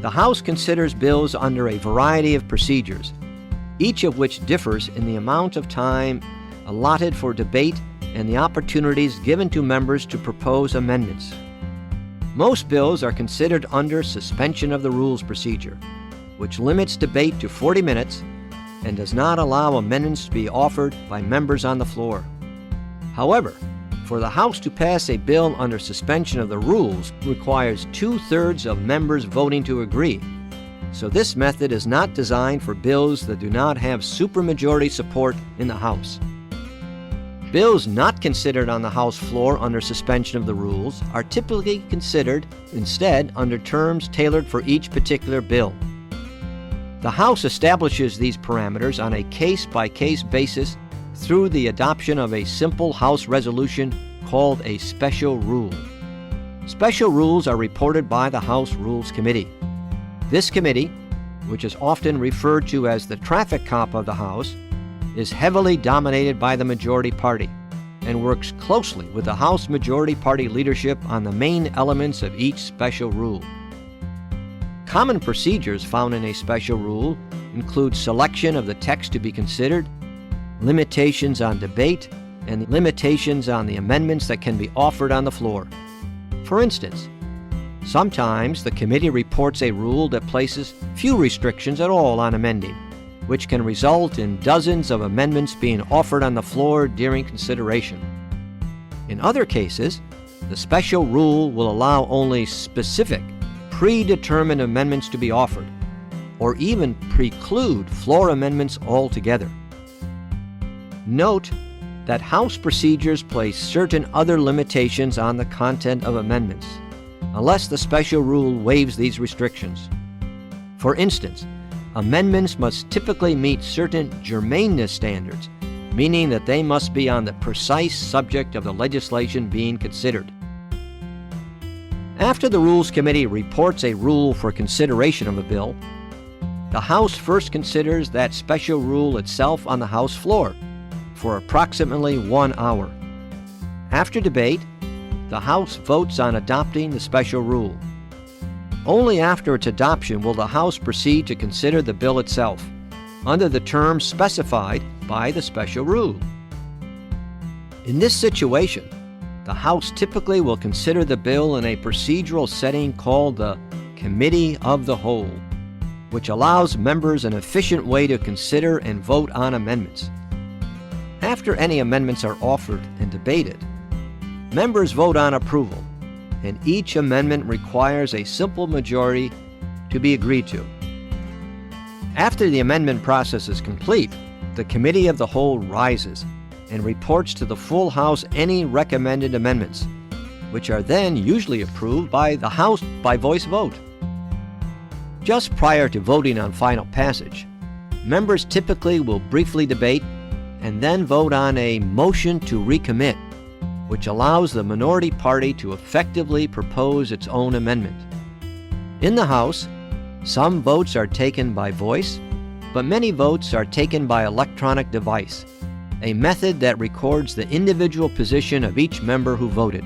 The House considers bills under a variety of procedures, each of which differs in the amount of time allotted for debate and the opportunities given to members to propose amendments. Most bills are considered under suspension of the rules procedure, which limits debate to 40 minutes and does not allow amendments to be offered by members on the floor. However, for the House to pass a bill under suspension of the rules requires 2/3 of members voting to agree, so this method is not designed for bills that do not have supermajority support in the House. Bills not considered on the House floor under suspension of the rules are typically considered instead under terms tailored for each particular bill. The House establishes these parameters on a case-by-case basis through the adoption of a simple House resolution called a special rule. Special rules are reported by the House Rules Committee. This committee, which is often referred to as the traffic cop of the House, is heavily dominated by the majority party and works closely with the House majority party leadership on the main elements of each special rule. Common procedures found in a special rule include selection of the text to be considered, limitations on debate, and limitations on the amendments that can be offered on the floor. For instance, sometimes the committee reports a rule that places few restrictions at all on amending, which can result in dozens of amendments being offered on the floor during consideration. In other cases, the special rule will allow only specific, predetermined amendments to be offered, or even preclude floor amendments altogether. Note that House procedures place certain other limitations on the content of amendments, unless the special rule waives these restrictions. For instance, amendments must typically meet certain germaneness standards, meaning that they must be on the precise subject of the legislation being considered. After the Rules Committee reports a rule for consideration of a bill, the House first considers that special rule itself on the House floor for approximately 1 hour. After debate, the House votes on adopting the special rule. Only after its adoption will the House proceed to consider the bill itself, under the terms specified by the special rule. In this situation, the House typically will consider the bill in a procedural setting called the Committee of the Whole, which allows members an efficient way to consider and vote on amendments. After any amendments are offered and debated, members vote on approval, and each amendment requires a simple majority to be agreed to. After the amendment process is complete, the Committee of the Whole rises and reports to the full House any recommended amendments, which are then usually approved by the House by voice vote. Just prior to voting on final passage, members typically will briefly debate and then vote on a motion to recommit, which allows the minority party to effectively propose its own amendment. In the House, some votes are taken by voice, but many votes are taken by electronic device, a method that records the individual position of each member who voted.